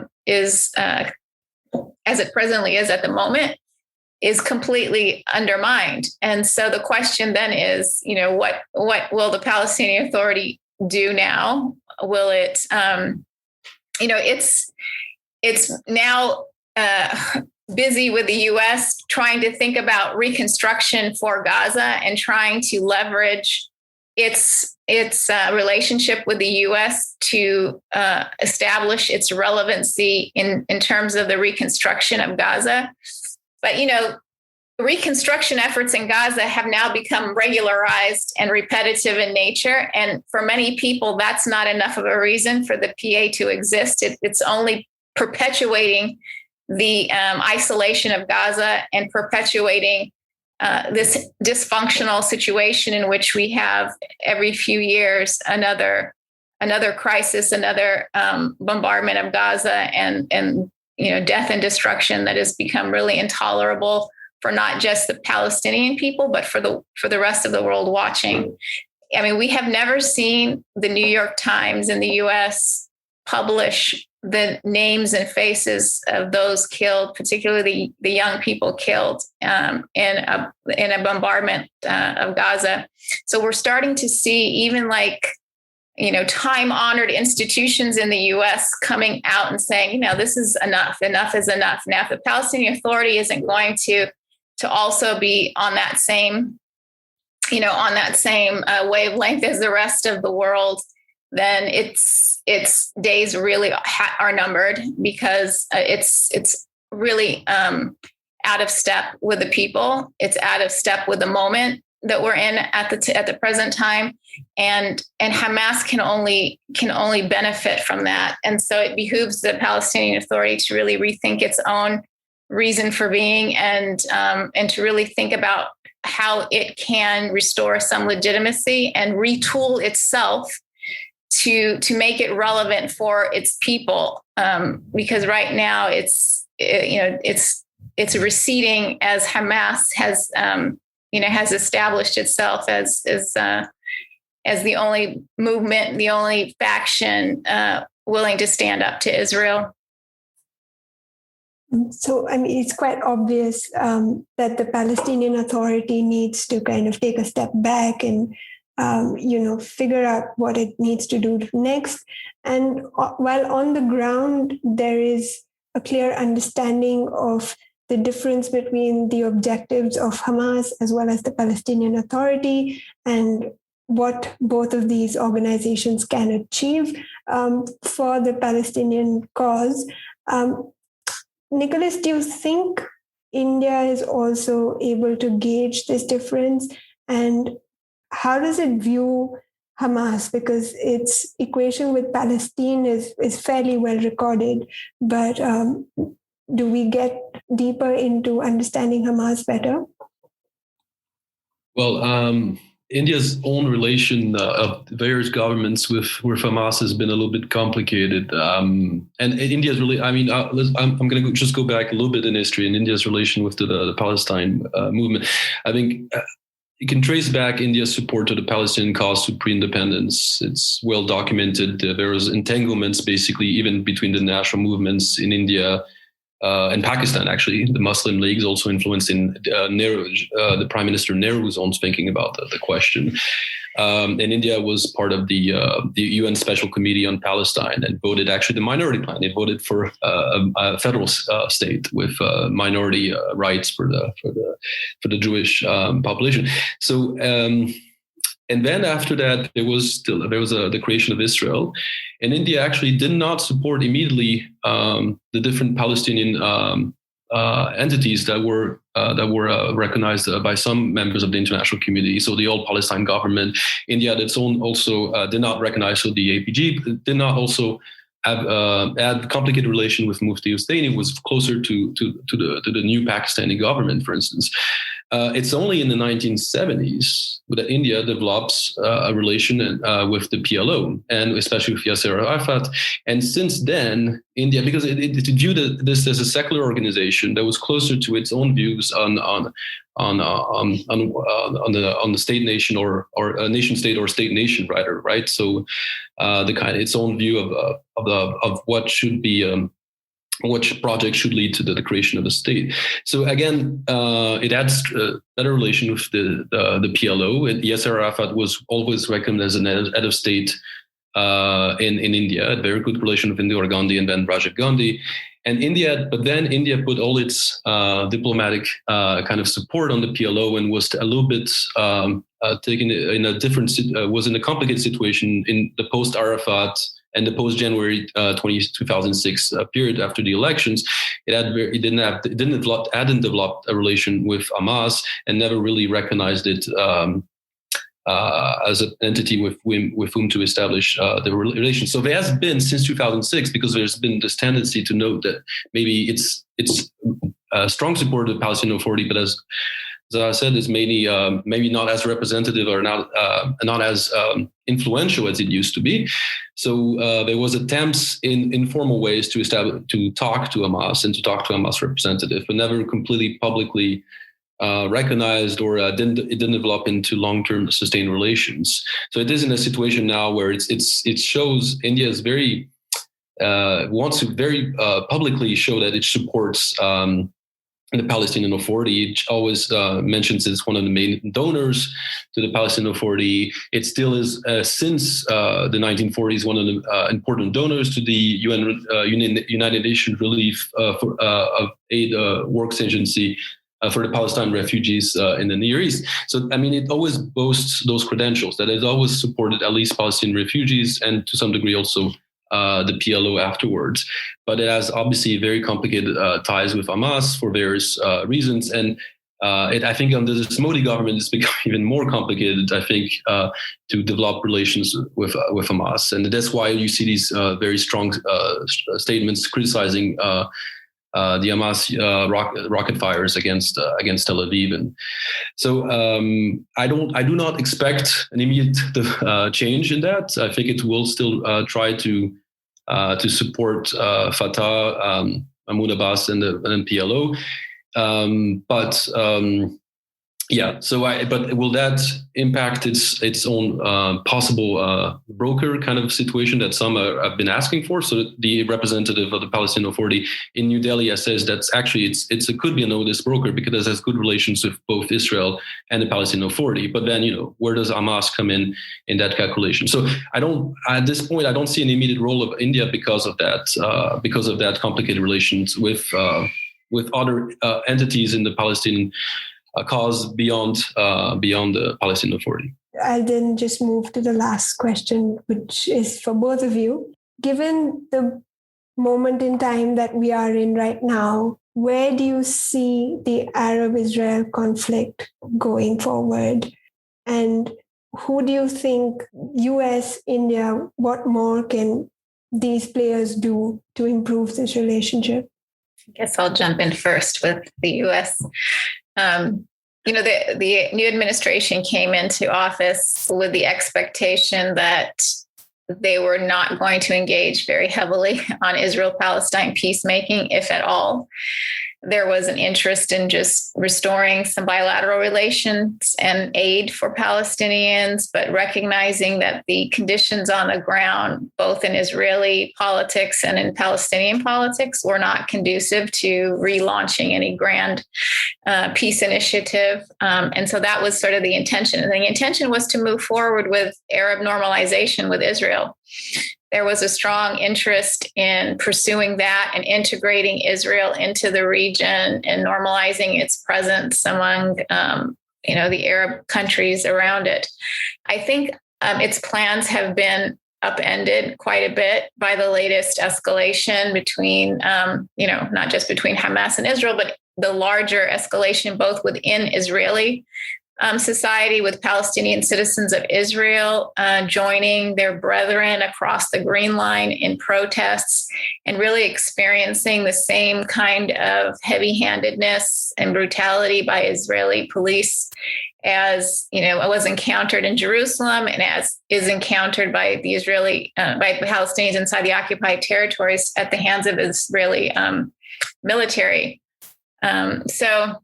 Speaker 2: the moment is completely undermined. And so the question then is, what will the Palestinian Authority do now? Will it, it's now busy with the U.S. trying to think about reconstruction for Gaza and trying to leverage its relationship with the U.S. to establish its relevancy in terms of the reconstruction of Gaza. But, reconstruction efforts in Gaza have now become regularized and repetitive in nature. And for many people, that's not enough of a reason for the PA to exist. It's only perpetuating the isolation of Gaza and perpetuating this dysfunctional situation in which we have every few years another crisis, another bombardment of Gaza, and death and destruction that has become really intolerable for not just the Palestinian people, but for the rest of the world watching. I mean, we have never seen the New York Times in the U.S. publish the names and faces of those killed, particularly the young people killed in a bombardment of Gaza. So we're starting to see even time-honored institutions in the U.S. coming out and saying, this is enough. Enough is enough. Now, if the Palestinian Authority isn't going to also be on that same, wavelength as the rest of the world, then its days really are numbered, because it's really out of step with the people. It's out of step with the moment that we're in at the present time, and Hamas can only benefit from that. And so it behooves the Palestinian Authority to really rethink its own reason for being, and to really think about how it can restore some legitimacy and retool itself to make it relevant for its people, because right now it's receding as Hamas has established itself as the only movement, the only faction willing to stand up to Israel.
Speaker 1: So, I mean, it's quite obvious that the Palestinian Authority needs to kind of take a step back and, figure out what it needs to do next. And while on the ground, there is a clear understanding of the difference between the objectives of Hamas as well as the Palestinian Authority, and what both of these organizations can achieve for the Palestinian cause. Nicolas, do you think India is also able to gauge this difference? And how does it view Hamas? Because its equation with Palestine is fairly well recorded, but do we get deeper into understanding Hamas better?
Speaker 3: Well, India's own relation of various governments with Hamas has been a little bit complicated. And India's really, I'm going to just go back a little bit in history in India's relation with the Palestine movement. I think you can trace back India's support to the Palestinian cause to pre-independence. It's well documented. There was entanglements basically even between the national movements in India and Pakistan, actually. The Muslim League is also influencing the Prime Minister Nehru's own thinking about the question. And India was part of the UN Special Committee on Palestine and voted actually the minority plan. It voted for a federal state with minority rights for the Jewish population. So. And then after that, there was the creation of Israel, and India actually did not support immediately the different Palestinian entities that were recognized by some members of the international community. So the old Palestine government, India had its own also did not recognize. So the APG did not also had complicated relation with Mufti Husseini, was closer to the new Pakistani government, for instance. It's only in the 1970s that India develops a relation with the PLO, and especially with Yasser Arafat. And since then, India, because it viewed this as a secular organization that was closer to its own views on the state nation or a nation state or state nation, rather, right? So its own view of what should be. Which project should lead to the creation of a state. So again, it adds better relation with the PLO. And Yasser Arafat was always recognized as an head of state in India. A very good relation with Indira Gandhi and then Rajiv Gandhi. But then India put all its diplomatic kind of support on the PLO and was a little bit taken in a different, was in a complicated situation in the post-Arafat and the post-January 2006 period after the elections. It hadn't developed a relation with Hamas and never really recognized it as an entity with whom to establish the relation. So there has been since 2006, because there's been this tendency to note that maybe it's strong support of the Palestinian Authority, but as I said, is maybe not as representative or not as influential as it used to be. So there was attempts in informal ways to talk to Hamas and to talk to Hamas representative, but never completely publicly recognized, or it didn't develop into long-term sustained relations. So it is in a situation now where it shows India is very wants to very publicly show that it supports the Palestinian Authority. It always mentions it's one of the main donors to the Palestinian Authority. It still is, since the 1940s, one of the important donors to the United Nations Relief Aid Works Agency for the Palestinian refugees in the Near East. So, I mean, it always boasts those credentials, that it always supported at least Palestinian refugees and to some degree also the PLO afterwards. But it has obviously very complicated ties with Hamas for various reasons. And I think under this Modi government, it's become even more complicated, I think, to develop relations with Hamas. And that's why you see these very strong statements criticizing the Hamas rocket fires against Tel Aviv. And so I do not expect an immediate change in that. I think it will still try to support Fatah, Mahmoud Abbas, and PLO. Yeah. So, but will that impact its own possible broker kind of situation that some have been asking for? So the representative of the Palestinian Authority in New Delhi says that's actually it could be a no-list broker because it has good relations with both Israel and the Palestinian Authority. But then where does Hamas come in that calculation? So at this point I don't see an immediate role of India because of that complicated relations with other entities in the Palestinian cause beyond the Palestinian Authority.
Speaker 1: I'll then just move to the last question, which is for both of you. Given the moment in time that we are in right now, where do you see the Arab-Israel conflict going forward? And who do you think, US, India, what more can these players do to improve this relationship?
Speaker 2: I guess I'll jump in first with the US. The new administration came into office with the expectation that they were not going to engage very heavily on Israel-Palestine peacemaking, if at all. There was an interest in just restoring some bilateral relations and aid for Palestinians, but recognizing that the conditions on the ground, both in Israeli politics and in Palestinian politics, were not conducive to relaunching any grand peace initiative. And so that was sort of the intention. And the intention was to move forward with Arab normalization with Israel. There was a strong interest in pursuing that and integrating Israel into the region and normalizing its presence among, the Arab countries around it. I think its plans have been upended quite a bit by the latest escalation between, not just between Hamas and Israel, but the larger escalation both within Israeli society, with Palestinian citizens of Israel joining their brethren across the Green Line in protests and really experiencing the same kind of heavy-handedness and brutality by Israeli police as was encountered in Jerusalem and as is encountered by the by Palestinians inside the occupied territories at the hands of Israeli military. So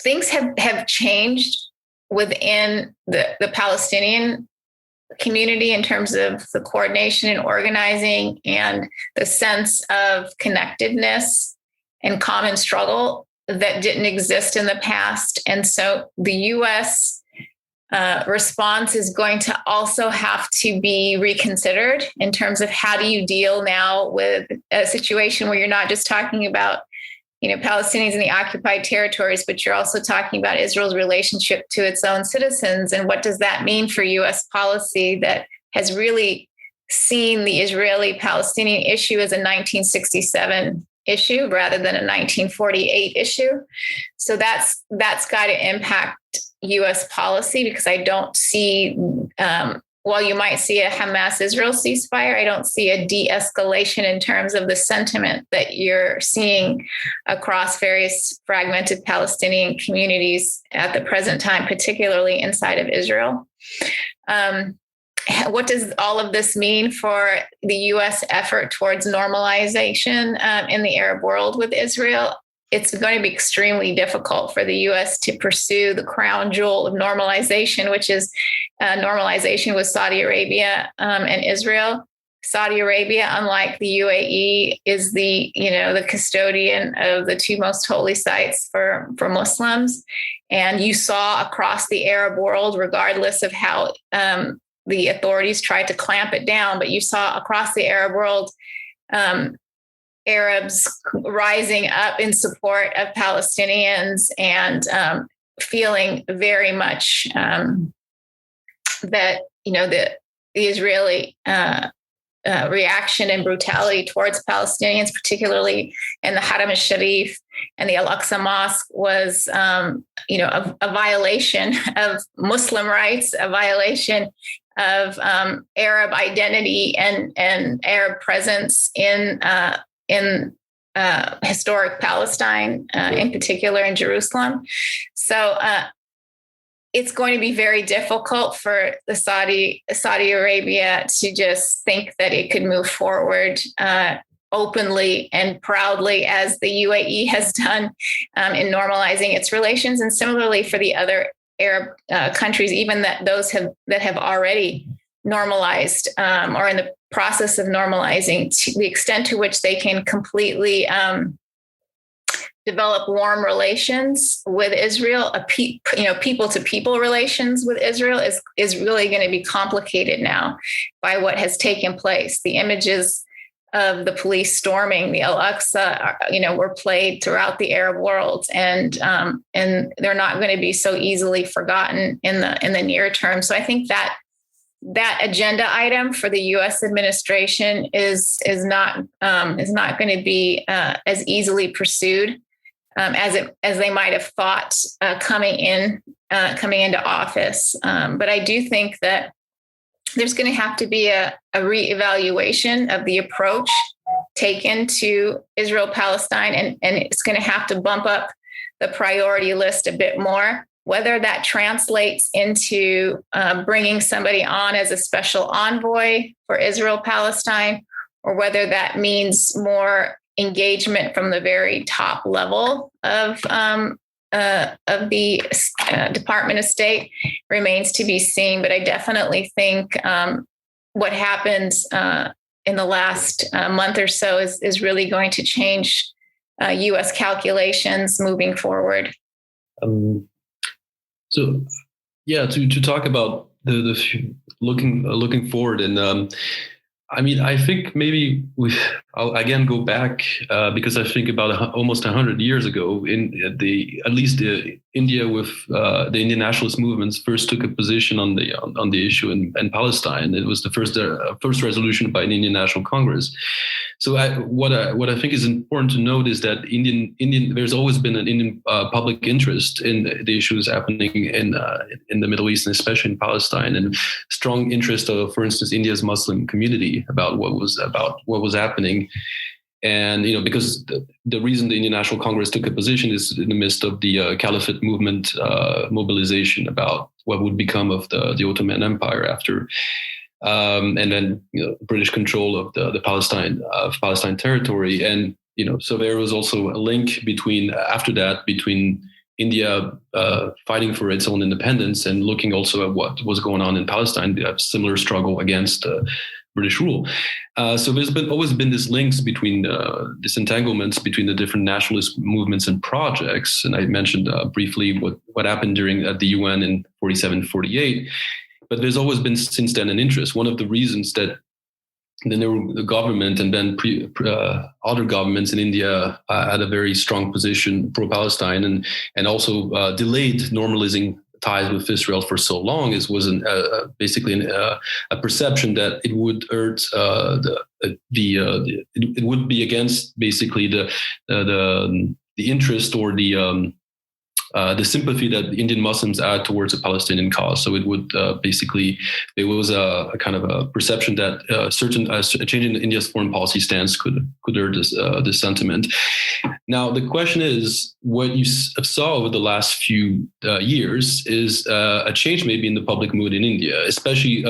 Speaker 2: things have changed within the Palestinian community in terms of the coordination and organizing and the sense of connectedness and common struggle that didn't exist in the past. And so the U.S. Response is going to also have to be reconsidered in terms of how do you deal now with a situation where you're not just talking about Palestinians in the occupied territories, but you're also talking about Israel's relationship to its own citizens. And what does that mean for U.S. policy that has really seen the Israeli-Palestinian issue as a 1967 issue rather than a 1948 issue? So that's got to impact U.S. policy, because I don't see, while you might see a Hamas-Israel ceasefire, I don't see a de-escalation in terms of the sentiment that you're seeing across various fragmented Palestinian communities at the present time, particularly inside of Israel. What does all of this mean for the U.S. effort towards normalization in the Arab world with Israel? It's going to be extremely difficult for the U.S. to pursue the crown jewel of normalization, which is normalization with Saudi Arabia and Israel. Saudi Arabia, unlike the UAE, is the custodian of the two most holy sites for Muslims. And you saw across the Arab world, regardless of how the authorities tried to clamp it down, but you saw across the Arab world Arabs rising up in support of Palestinians and feeling very much that the Israeli reaction and brutality towards Palestinians, particularly in the Haram al-Sharif and the Al-Aqsa Mosque, was a violation of Muslim rights, a violation of Arab identity and Arab presence in historic Palestine, in particular in Jerusalem. So it's going to be very difficult for the Saudi Arabia to just think that it could move forward openly and proudly as the UAE has done in normalizing its relations. And similarly for the other Arab countries, even those that have already normalized or in the process of normalizing, to the extent to which they can completely develop warm relations with Israel, people-to-people relations with Israel is really going to be complicated now by what has taken place. The images of the police storming the Al-Aqsa, were played throughout the Arab world, and they're not going to be so easily forgotten in the near term. So I think that agenda item for the U.S. administration is not going to be as easily pursued as they might have thought coming into office. But I do think that there's going to have to be a reevaluation of the approach taken to Israel-Palestine, and it's going to have to bump up the priority list a bit more. Whether that translates into bringing somebody on as a special envoy for Israel-Palestine, or whether that means more engagement from the very top level of the Department of State, remains to be seen. But I definitely think what happened in the last month or so is really going to change U.S. calculations moving forward.
Speaker 3: To talk about the looking forward, and I think maybe I'll again go back because I think about almost 100 years ago, India with the Indian nationalist movements first took a position on the issue in Palestine. It was the first resolution by an Indian National Congress. So what I think is important to note is that there's always been an Indian public interest in the issues happening in the Middle East, and especially in Palestine, and strong interest of, for instance, India's Muslim community about what was happening. And because the reason the Indian National Congress took a position is in the midst of the Caliphate movement mobilization about what would become of the Ottoman Empire after. And then British control of the Palestine territory, and so there was also a link between India fighting for its own independence and looking also at what was going on in Palestine, a similar struggle against British rule. So there's always been this links between this entanglements between the different nationalist movements and projects, and I mentioned briefly what happened during the UN in 47-48. But there's always been since then an interest. One of the reasons that then there were the government and then other governments in India had a very strong position pro-Palestine and also delayed normalizing ties with Israel for so long was basically a perception that it would hurt it would be against basically the interest or the sympathy that Indian Muslims had towards the Palestinian cause. So it would there was a kind of a perception that a change in India's foreign policy stance could hurt this sentiment. Now, the question is, what you saw over the last few years is a change maybe in the public mood in India, especially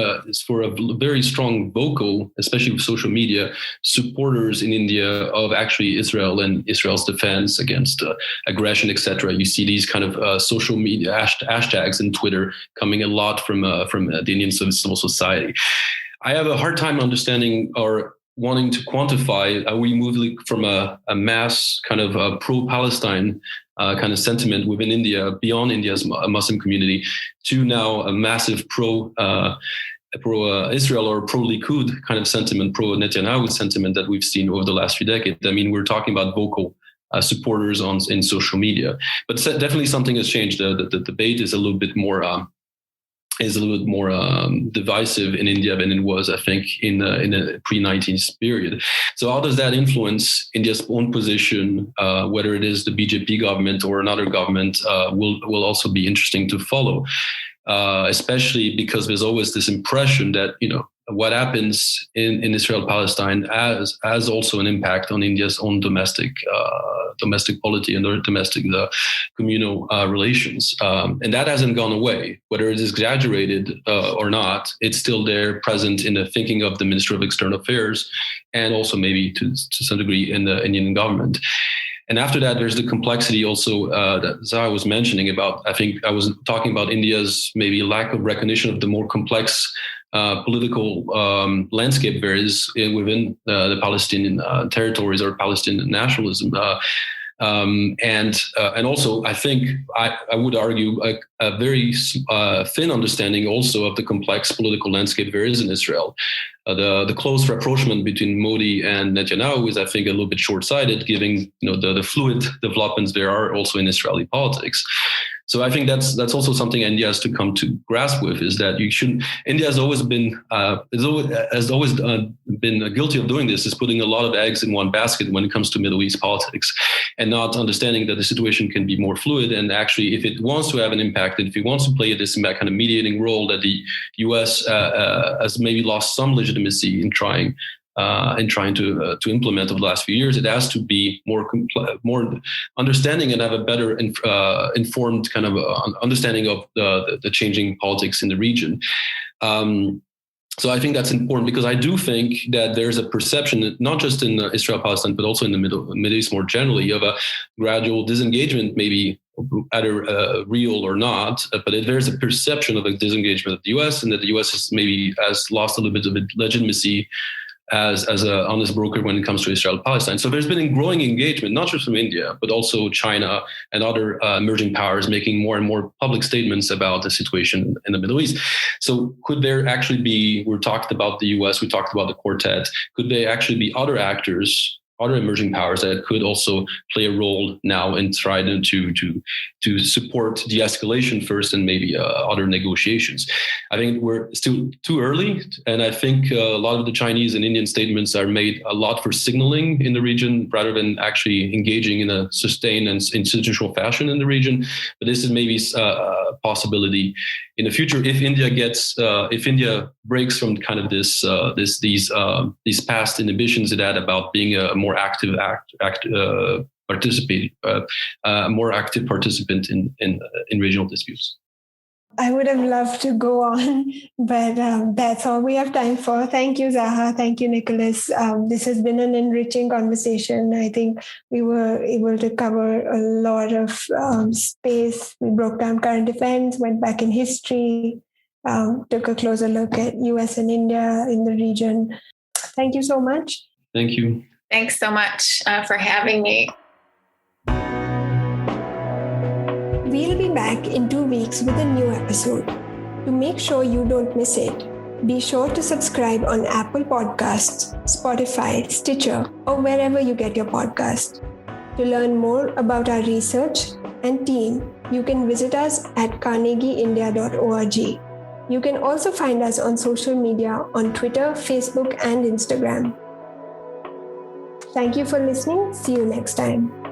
Speaker 3: for a very strong vocal, especially with social media, supporters in India of actually Israel and Israel's defense against aggression, etc. You see these kind of social media hashtags in Twitter coming a lot from the Indian civil society. I have a hard time understanding or wanting to quantify. Are we moving from a mass kind of pro-Palestine kind of sentiment within India, beyond India's Muslim community, to now a massive pro-Israel or pro-Likud kind of sentiment, pro-Netanyahu sentiment that we've seen over the last few decades? I mean, we're talking about vocal supporters in social media, but definitely something has changed. The debate is a little bit more divisive in India than it was, I think, in the pre-19th period. So how does that influence India's own position? Whether it is the BJP government or another government will also be interesting to follow. Especially because there's always this impression that what happens in Israel-Palestine has also an impact on India's own domestic polity and their domestic communal relations, and that hasn't gone away. Whether it is exaggerated or not, it's still there, present in the thinking of the Minister of External Affairs, and also maybe to some degree in the Indian government. And after that, there's the complexity also that Zaha was mentioning about. I think I was talking about India's maybe lack of recognition of the more complex political landscape there is within the Palestinian territories or Palestinian nationalism. And also, I think I would argue a very thin understanding also of the complex political landscape there is in Israel. The close rapprochement between Modi and Netanyahu is, I think, a little bit short-sighted, given the fluid developments there are also in Israeli politics. So I think that's also something India has to come to grasp with, is that India has always been guilty of doing this, is putting a lot of eggs in one basket when it comes to Middle East politics, and not understanding that the situation can be more fluid. And actually, if it wants to have an impact, and if it wants to play this kind of mediating role, that the U.S. Has maybe lost some legitimacy in trying to implement over the last few years, it has to be more understanding and have a better informed kind of understanding of the changing politics in the region. So I think that's important, because I do think that there's a perception, not just in Israel-Palestine, but also in the Middle East more generally, of a gradual disengagement, maybe either real or not, but there's a perception of a disengagement of the U.S., and that the U.S. has lost a little bit of legitimacy as an honest broker when it comes to Israel-Palestine. So there's been a growing engagement, not just from India, but also China and other emerging powers making more and more public statements about the situation in the Middle East. So could there actually be, we talked about the US, we talked about the Quartet, could there actually be other actors, other emerging powers that could also play a role now in trying to support de-escalation first, and maybe other negotiations? I think we're still too early, and I think a lot of the Chinese and Indian statements are made a lot for signaling in the region rather than actually engaging in a sustained and institutional fashion in the region. But this is maybe a possibility in the future if India breaks from kind of these past inhibitions it had about being a more active more active participant in regional disputes.
Speaker 1: I would have loved to go on, but that's all we have time for. Thank you, Zaha. Thank you, Nicolas. This has been an enriching conversation. I think we were able to cover a lot of space. We broke down current events, went back in history, took a closer look at US and India in the region. Thank you so much.
Speaker 3: Thank you.
Speaker 2: Thanks so much for having me.
Speaker 1: We'll be back in 2 weeks with a new episode. To make sure you don't miss it, be sure to subscribe on Apple Podcasts, Spotify, Stitcher, or wherever you get your podcast. To learn more about our research and team, you can visit us at carnegieindia.org. You can also find us on social media on Twitter, Facebook, and Instagram. Thank you for listening. See you next time.